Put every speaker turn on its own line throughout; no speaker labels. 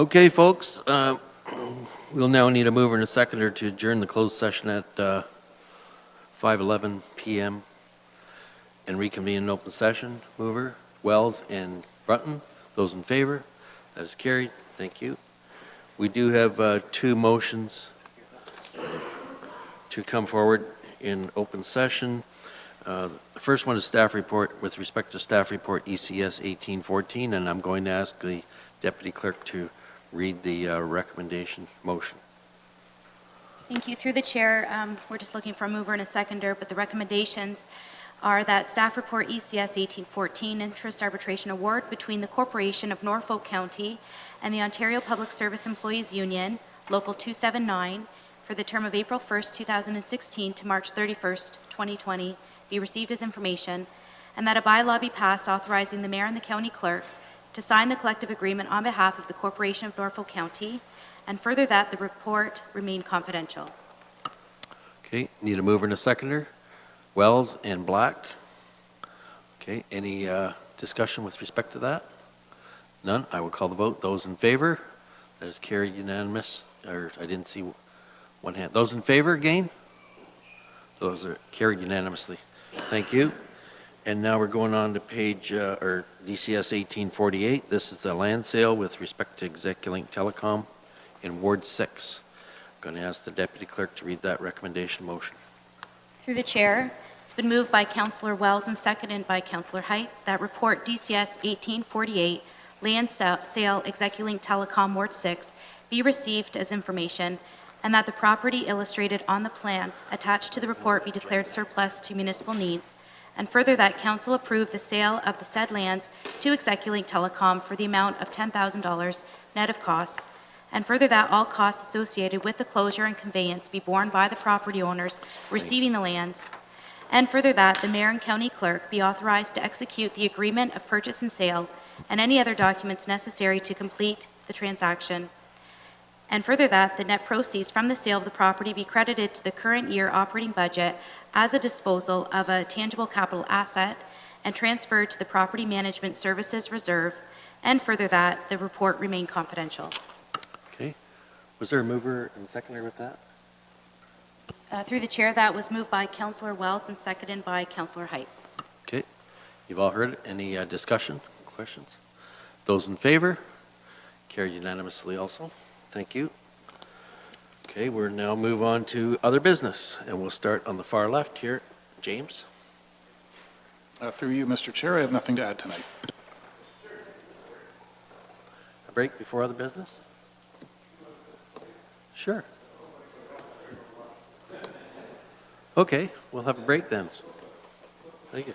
Okay, folks, we'll now need a mover and a seconder to adjourn the closed session at 5:11 p.m. and reconvene in open session. Mover, Wells, and Brunton. Those in favor? That is carried. Thank you. We do have two motions to come forward in open session. The first one is staff report with respect to staff report ECS 1814, and I'm going to ask the deputy clerk to read the recommendation motion.
Thank you. Through the chair, we're just looking for a mover and a seconder, but the recommendations are that staff report ECS 1814 interest arbitration award between the Corporation of Norfolk County and the Ontario Public Service Employees Union, Local 279, for the term of April 1st, 2016 to March 31st, 2020, be received as information, and that a bylaw be passed authorizing the mayor and the county clerk to sign the collective agreement on behalf of the Corporation of Norfolk County, and further that the report remain confidential.
Okay, need a mover and a seconder. Wells and Black. Okay, any discussion with respect to that? None. I will call the vote. Those in favor? That is carried unanimous. Or I didn't see one hand. Those in favor again? Those are carried unanimously. Thank you. And now we're going on to page or DCS 1848. This is the land sale with respect to Execulink Telecom in Ward 6. I'm going to ask the deputy clerk to read that recommendation motion.
Through the chair, it's been moved by Councillor Wells and seconded by Councillor Height that report DCS 1848 land sale Execulink Telecom Ward 6 be received as information, and that the property illustrated on the plan attached to the report be declared surplus to municipal needs, and further that council approve the sale of the said lands to Execulink Telecom for the amount of $10,000 net of costs, and further that all costs associated with the closure and conveyance be borne by the property owners receiving the lands, and further that the mayor and county clerk be authorized to execute the agreement of purchase and sale and any other documents necessary to complete the transaction, and further that the net proceeds from the sale of the property be credited to the current year operating budget as a disposal of a tangible capital asset and transferred to the Property Management Services Reserve, and further that the report remain confidential.
Okay. Was there a mover and seconder with that?
Through the chair, that was moved by Councillor Wells and seconded by Councillor Height.
Okay. You've all heard it. Any discussion, questions? Those in favor? Carried unanimously also. Thank you. Okay, we'll now move on to other business, and we'll start on the far left here. James?
Through you, Mr. Chair, I have nothing to add tonight.
A break before other business? Sure. Okay, we'll have a break then. Thank you.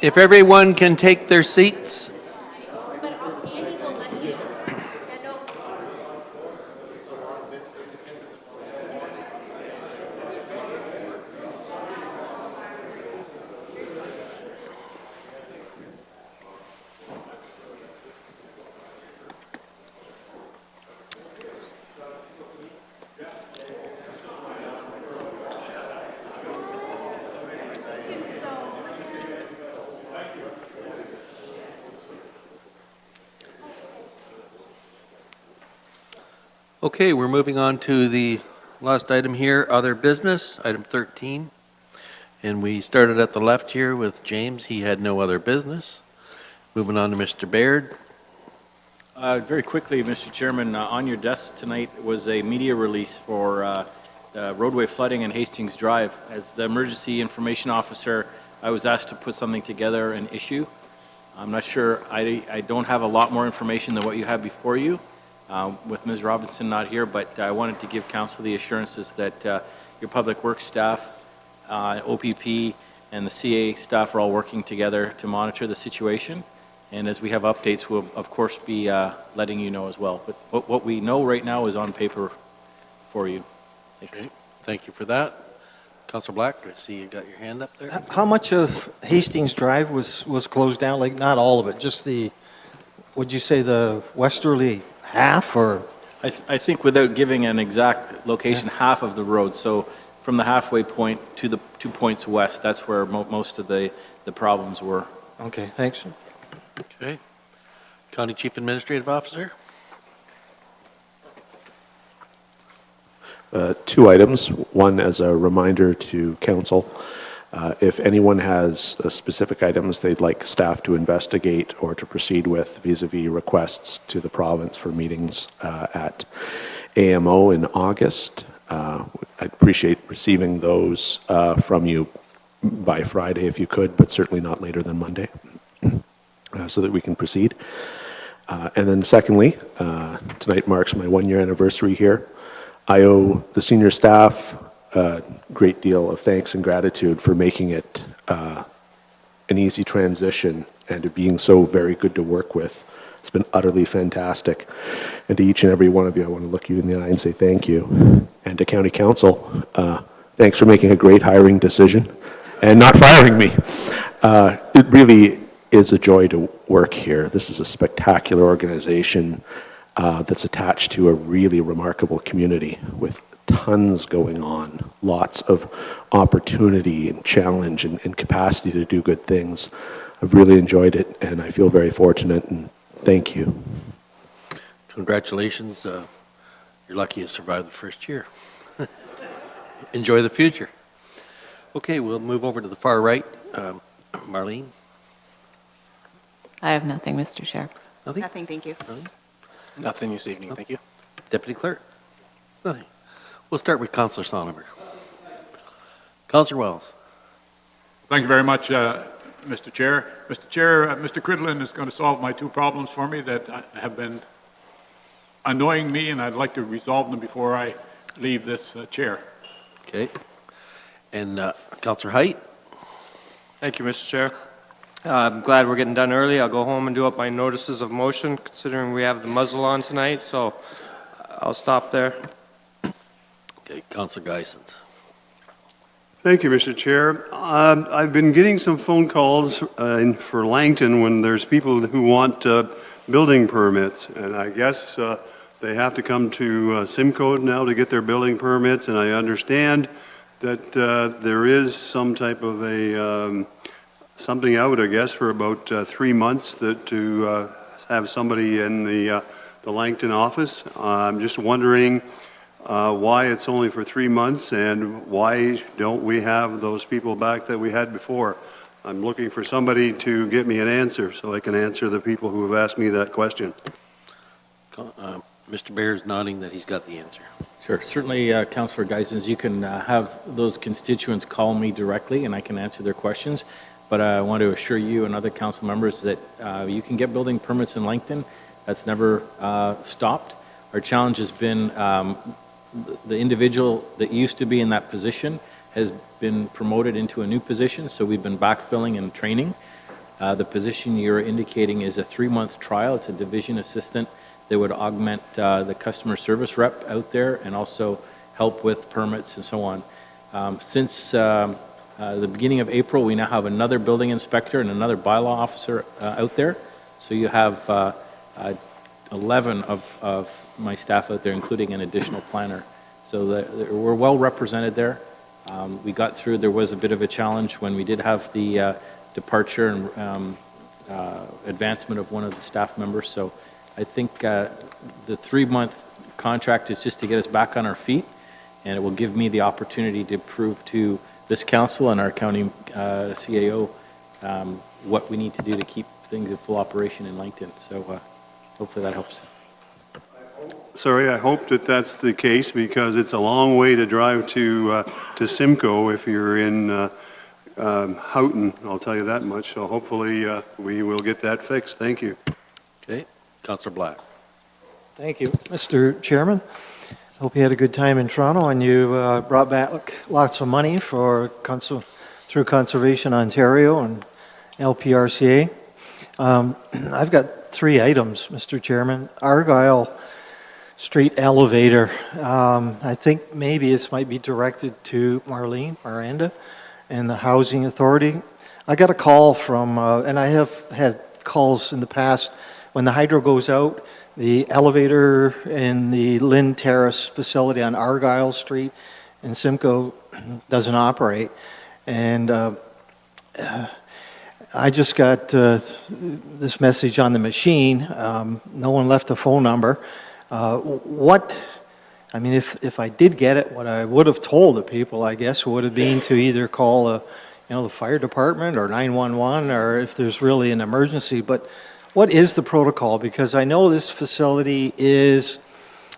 If everyone can take their seats. Okay, we're moving on to the last item here, other business, item 13. And we started at the left here with James. He had no other business. Moving on to Mr. Baird.
Very quickly, Mr. Chairman, on your desk tonight was a media release for roadway flooding in Hastings Drive. As the emergency information officer, I was asked to put something together, an issue. I'm not sure, I don't have a lot more information than what you have before you, with Ms. Robinson not here, but I wanted to give council the assurances that your public works staff, OPP, and the CA staff are all working together to monitor the situation. And as we have updates, we'll of course be letting you know as well. But what we know right now is on paper for you. Thanks.
Okay, thank you for that. Councilor Black, I see you got your hand up there.
How much of Hastings Drive was closed down? Like, not all of it, just the, would you say the westerly half, or?
I think without giving an exact location, half of the road. So from the halfway point to the 2 points west, that's where most of the problems were.
Okay, thanks.
Okay. County Chief Administrative Officer.
Two items. One, as a reminder to council, if anyone has specific items they'd like staff to investigate or to proceed with vis-a-vis requests to the province for meetings at AMO in August, I'd appreciate receiving those from you by Friday if you could, but certainly not later than Monday, so that we can proceed. And then secondly, tonight marks my one-year anniversary here. I owe the senior staff a great deal of thanks and gratitude for making it an easy transition and to being so very good to work with. It's been utterly fantastic. And to each and every one of you, I want to look you in the eye and say thank you. And to County Council, thanks for making a great hiring decision and not firing me. It really is a joy to work here. This is a spectacular organization that's attached to a really remarkable community with tons going on, lots of opportunity and challenge and capacity to do good things. I've really enjoyed it, and I feel very fortunate, and thank you.
Congratulations. You're lucky you survived the first year. Enjoy the future. Okay, we'll move over to the far right. Marlene?
I have nothing, Mr. Chair.
Nothing?
Nothing, thank you.
Nothing?
Nothing this evening, thank you.
Deputy Clerk? Nothing. We'll start with Councillor Sonneberg. Councillor Wells?
Thank you very much, Mr. Chair. Mr. Chair, Mr. Cridlin is going to solve my two problems for me that have been annoying me, and I'd like to resolve them before I leave this chair.
Okay. And Councillor Height?
Thank you, Mr. Chair. I'm glad we're getting done early. I'll go home and do up my notices of motion, considering we have the muzzle on tonight, so I'll stop there.
Okay, Councillor Geisens.
Thank you, Mr. Chair. I've been getting some phone calls for Langton when there's people who want building permits, and I guess they have to come to Simcoe now to get their building permits, and I understand that there is some type of a something out, I guess, for about 3 months that to have somebody in the Langton office. I'm just wondering why it's only for 3 months, and why don't we have those people back that we had before? I'm looking for somebody to get me an answer so I can answer the people who have asked me that question.
Mr. Bear's nodding that he's got the answer.
Sure. Certainly, Councillor Geisens, you can have those constituents call me directly, and I can answer their questions. But I want to assure you and other council members that you can get building permits in Langton. That's never stopped. Our challenge has been the individual that used to be in that position has been promoted into a new position, so we've been backfilling and training. The position you're indicating is a 3-month trial. It's a division assistant that would augment the customer service rep out there and also help with permits and so on. Since the beginning of April, we now have another building inspector and another bylaw officer out there. So you have 11 of my staff out there, including an additional planner. So we're well represented there. We got through, there was a bit of a challenge when we did have the departure and advancement of one of the staff members. So I think the 3-month contract is just to get us back on our feet, and it will give me the opportunity to prove to this council and our county CAO what we need to do to keep things in full operation in Langton. So hopefully that helps.
Sorry, I hope that that's the case, because it's a long way to drive to Simcoe if you're in Houghton, I'll tell you that much. So hopefully we will get that fixed. Thank you.
Okay, Councillor Black.
Thank you, Mr. Chairman. Hope you had a good time in Toronto, and you brought back lots of money for through Conservation Ontario and LPRCA. I've got 3 items, Mr. Chairman. Argyle Street elevator. I think maybe this might be directed to Miranda, and the Housing Authority. I got a call from, and I have had calls in the past, when the hydro goes out, the elevator in the Lynn Terrace facility on Argyle Street in Simcoe doesn't operate. And I just got this message on the machine. No one left a phone number. I mean, if I did get it, what I would have told the people, I guess, would have been to either call the fire department or 911, or if there's really an emergency. But what is the protocol? Because I know this facility is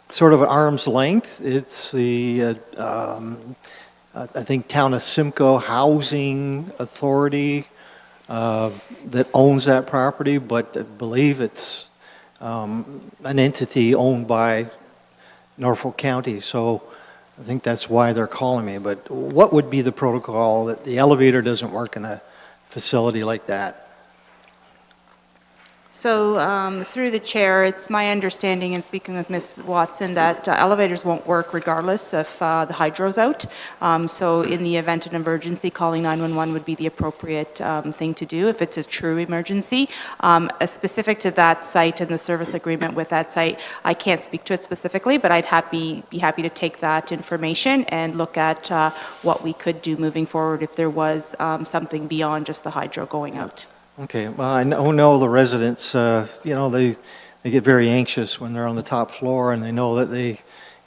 sort of at arm's length. It's the, I think, Town of Simcoe Housing Authority that owns that property, but I believe it's an entity owned by Norfolk County. So I think that's why they're calling me. But what would be the protocol that the elevator doesn't work in a facility like that?
So through the chair, it's my understanding, in speaking with Ms. Watson, that elevators won't work regardless if the hydro's out. So in the event of an emergency, calling 911 would be the appropriate thing to do if it's a true emergency. Specific to that site and the service agreement with that site, I can't speak to it specifically, but I'd be happy to take that information and look at what we could do moving forward if there was something beyond just the hydro going out.
Okay, well, I know the residents, they get very anxious when they're on the top floor, and they know that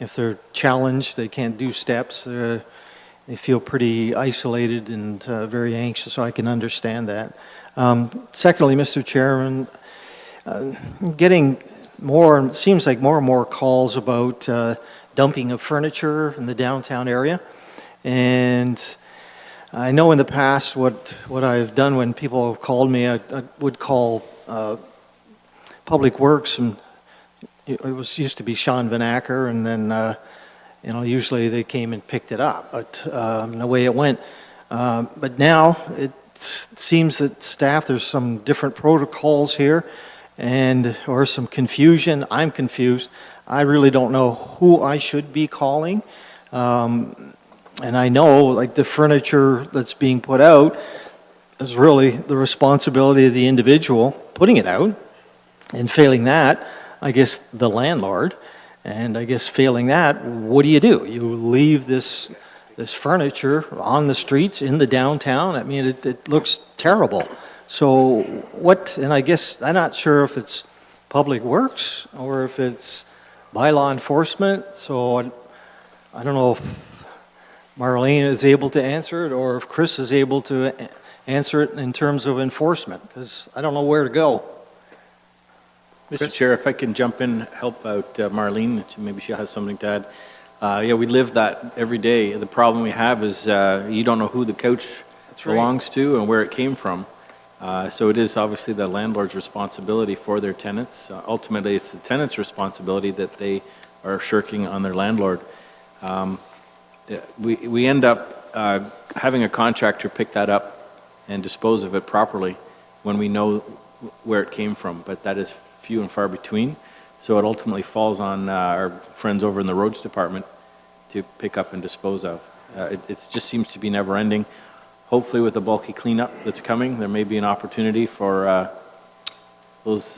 if they're challenged, they can't do steps. They feel pretty isolated and very anxious, so I can understand that. Secondly, Mr. Chairman, getting seems like more and more calls about dumping of furniture in the downtown area, and I know in the past what I've done when people have called me, I would call Public Works, and it used to be Sean Van Acker, and then usually they came and picked it up, but the way it went. But now it seems that staff, there's some different protocols here, or some confusion. I'm confused. I really don't know who I should be calling. And I know, like, the furniture that's being put out is really the responsibility of the individual putting it out. And failing that, I guess the landlord. And I guess failing that, what do? You leave this furniture on the streets in the downtown. I mean, it looks terrible. So and I guess I'm not sure if it's Public Works or if it's bylaw enforcement. So I don't know if Marlene is able to answer it, or if Chris is able to answer it in terms of enforcement, because I don't know where to go.
Mr. Chair, if I can jump in, help out Marlene, maybe she has something to add. We live that every day. The problem we have is you don't know who the couch belongs to and where it came from. So it is obviously the landlord's responsibility for their tenants. Ultimately, it's the tenant's responsibility that they are shirking on their landlord. We end up having a contractor pick that up and dispose of it properly. when we know where it came from, but that is few and far between. So it ultimately falls on our friends over in the roads department to pick up and dispose of. It just seems to be never ending. Hopefully with the bulky cleanup that's coming, there may be an opportunity for those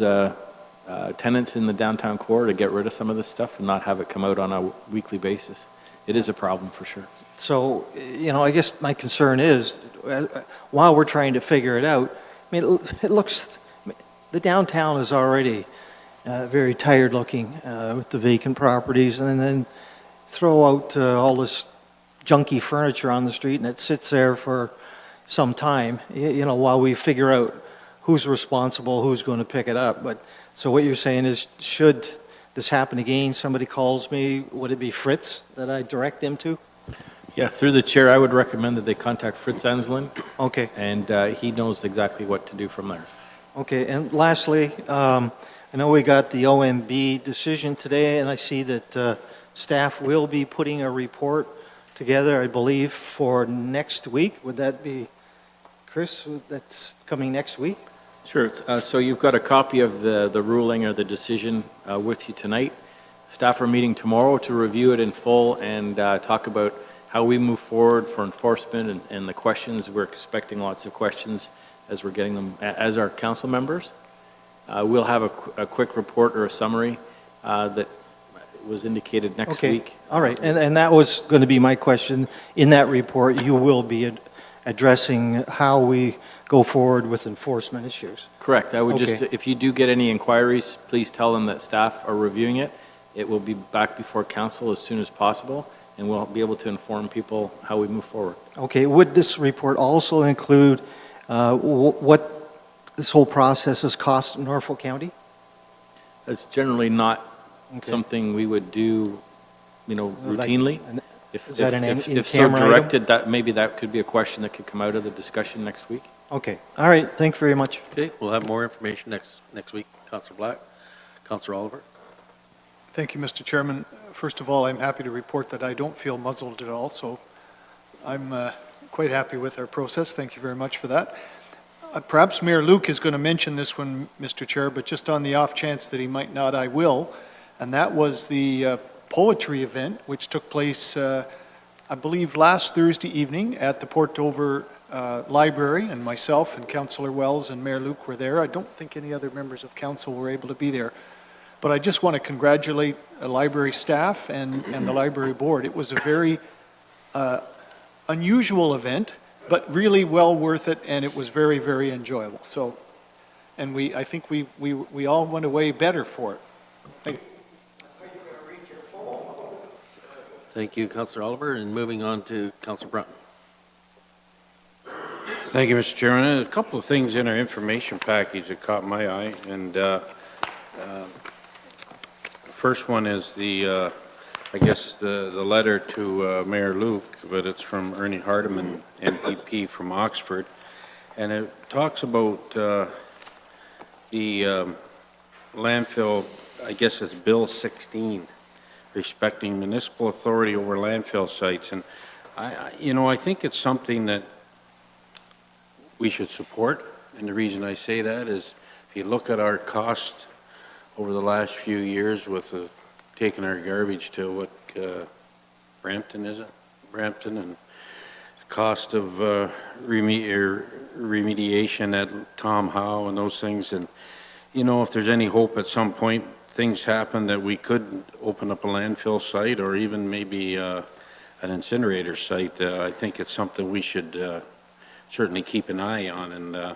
tenants in the downtown core to get rid of some of this stuff and not have it come out on a weekly basis. It is a problem for sure.
So, I guess my concern is, while we're trying to figure it out, I mean, it looks, the downtown is already very tired looking with the vacant properties, and then throw out all this junky furniture on the street and it sits there for some time, while we figure out who's responsible, who's going to pick it up. But so what you're saying is, should this happen again, somebody calls me, would it be Fritz that I direct them to?
Yeah, through the chair, I would recommend that they contact Fritz Anslin,
Okay.
and he knows exactly what to do from there.
Okay, and lastly, I know we got the OMB decision today, and I see that staff will be putting a report together, I believe, for next week. Would that be, Chris, that's coming next week?
Sure. So you've got a copy of the ruling or the decision with you tonight. Staff are meeting tomorrow to review it in full and talk about how we move forward for enforcement and the questions. We're expecting lots of questions as we're getting them as our council members. We'll have a quick report or a summary that was indicated next week.
All right, and that was going to be my question. In that report, you will be addressing how we go forward with enforcement issues.
Correct. I would
Okay.
just, if you do get any inquiries, please tell them that staff are reviewing it. It will be back before council as soon as possible, and we'll be able to inform people how we move forward.
Okay, would this report also include what this whole process has cost Norfolk County?
That's generally not something we would do, routinely.
Is that an
If so
in-camera item?
directed, that maybe that could be a question that could come out of the discussion next week.
Okay, all right, thank you very much.
Okay, we'll have more information next week. Councillor Black. Councillor Oliver.
Thank you, Mr. Chairman. First of all, I'm happy to report that I don't feel muzzled at all, so I'm quite happy with our process. Thank you very much for that. Perhaps Mayor Luke is going to mention this one, Mr. Chair, but just on the off chance that he might not, I will. And that was the poetry event, which took place, I believe, last Thursday evening at the Port Dover Library, and myself and Councillor Wells and Mayor Luke were there. I don't think any other members of council were able to be there. But I just want to congratulate library staff and the library board. It was a very unusual event, but really well worth it, and it was very, very enjoyable. So, and I think we all went away better for it. Thank you.
Thank you, Councillor Oliver. And moving on to Councillor Brunton.
Thank you, Mr. Chairman. A couple of things in our information package that caught my eye, and first one is the letter to Mayor Luke, but it's from Ernie Hardeman, MPP from Oxford, and it talks about the landfill, I guess it's Bill 16, respecting municipal authority over landfill sites, and I think it's something that we should support, and the reason I say that is if you look at our cost over the last few years with taking our garbage to Brampton, is it? Brampton, and cost of remediation at Tom Howe and those things, and if there's any hope at some point things happen that we could open up a landfill site or even maybe an incinerator site, I think it's something we should certainly keep an eye on, and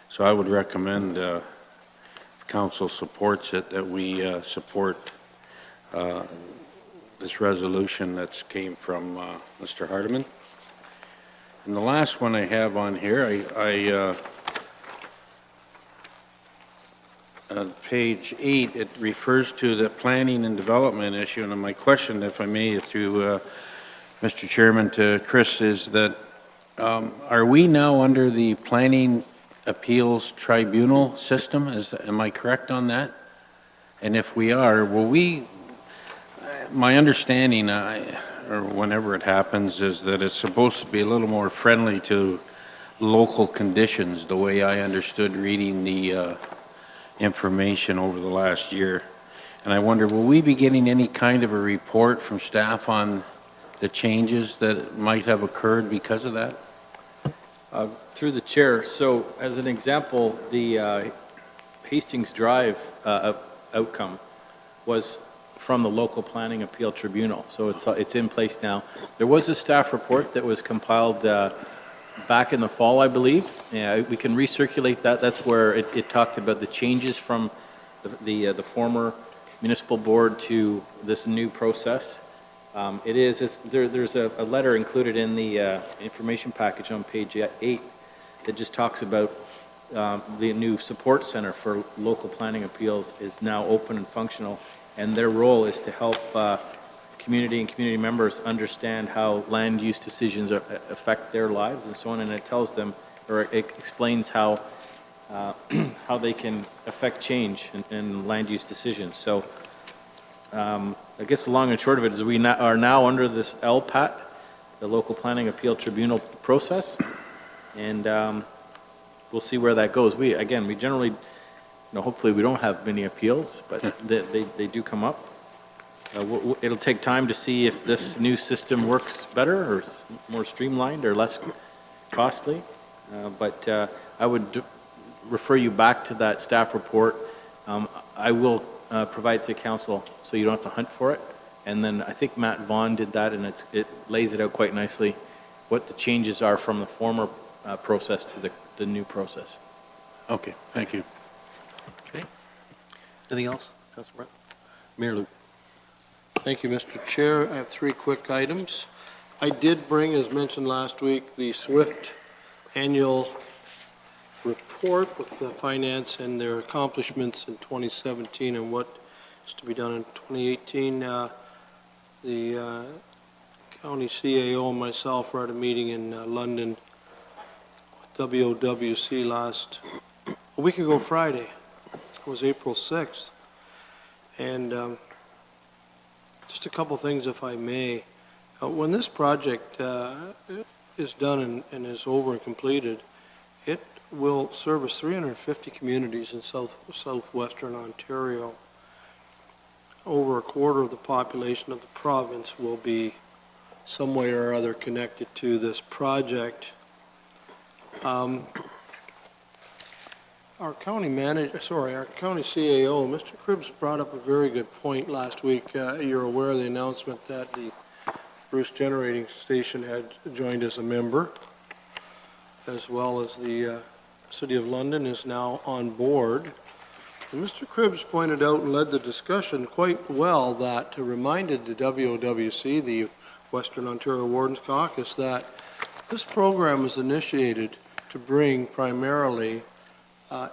so I would recommend, if council supports it, that we support this resolution that's came from Mr. Hardeman. And the last one I have on here, on page 8, it refers to the planning and development issue, and my question, if I may, through Mr. Chairman to Chris, is that are we now under the Planning Appeals Tribunal system? Am I correct on that? And if we are, will we, my understanding, or whenever it happens, is that it's supposed to be a little more friendly to local conditions, the way I understood reading the information over the last year. And I wonder, will we be getting any kind of a report from staff on the changes that might have occurred because of that?
Through the chair, so as an example, the Hastings Drive outcome was from the local planning appeal tribunal, so it's in place now. There was a staff report that was compiled back in the fall, I believe. Yeah, we can recirculate that. That's where it talked about the changes from the former municipal board to this new process. There's a letter included in the information package on page 8 that just talks about the new support center for local planning appeals is now open and functional, and their role is to help community and community members understand how land use decisions affect their lives and so on, and it tells them, or it explains how how they can affect change in land use decisions. So I guess the long and short of it is we are now under this LPAT, the Local Planning Appeal Tribunal process, and we'll see where that goes. We generally, hopefully we don't have many appeals, but they do come up. It'll take time to see if this new system works better or more streamlined or less costly, but I would refer you back to that staff report. I will provide to council so you don't have to hunt for it. And then I think Matt Vaughn did that, and it lays it out quite nicely what the changes are from the former process to the new process.
Okay, thank you. Okay. Anything else, Councilor Brett? Mayor Luke.
Thank you, Mr. Chair. I have 3 quick items. I did bring, as mentioned last week, the SWIFT annual report with the finance and their accomplishments in 2017 and what is to be done in 2018. The county CAO and myself were at a meeting in London with WOWC a week ago Friday. It was April 6th. And just a couple things, if I may. When this project is done and is over and completed, it will service 350 communities in southwestern Ontario. Over a quarter of the population of the province will be some way or other connected to this project. Our county CAO, Mr. Cribbs, brought up a very good point last week. You're aware of the announcement that the Bruce Generating Station had joined as a member, as well as the City of London is now on board. And Mr. Cribbs pointed out and led the discussion quite well that reminded the WOWC, the Western Ontario Wardens Caucus, that this program was initiated to bring primarily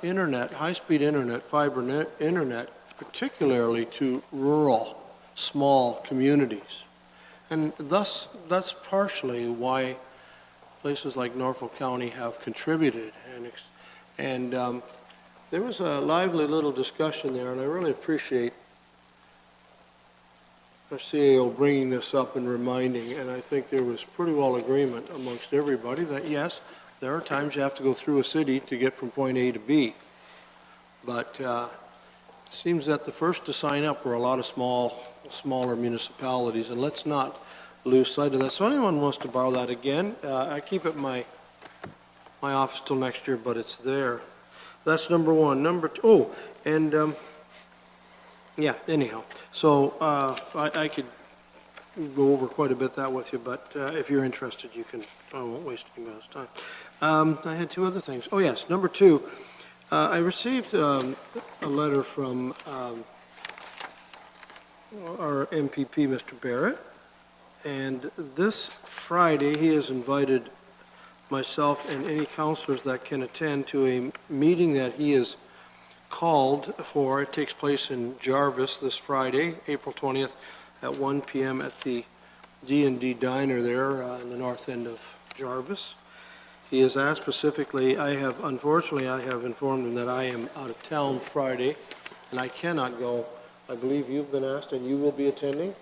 internet, high-speed internet, fiber internet, particularly to rural, small communities. And thus, that's partially why places like Norfolk County have contributed. And there was a lively little discussion there, and I really appreciate our CAO bringing this up and reminding, and I think there was pretty well agreement amongst everybody that yes, there are times you have to go through a city to get from point A to B. But it seems that the first to sign up were a lot of smaller municipalities, and let's not lose sight of that. So anyone wants to borrow that again, I keep it in my office till next year, but it's there. That's number one. Number two, yeah, anyhow. So I could go over quite a bit that with you, but if you're interested, you can. I won't waste anybody's time. I had 2 other things. Oh, yes. Number 2, I received a letter from our MPP, Mr. Barrett, and this Friday he has invited myself and any councillors that can attend to a meeting that he has called for. It takes place in Jarvis this Friday, April 20th at 1 p.m. at the D&D Diner there in the north end of Jarvis. He has asked specifically, unfortunately I have informed him that I am out of town Friday and I cannot go. I believe you've been asked and you will be attending?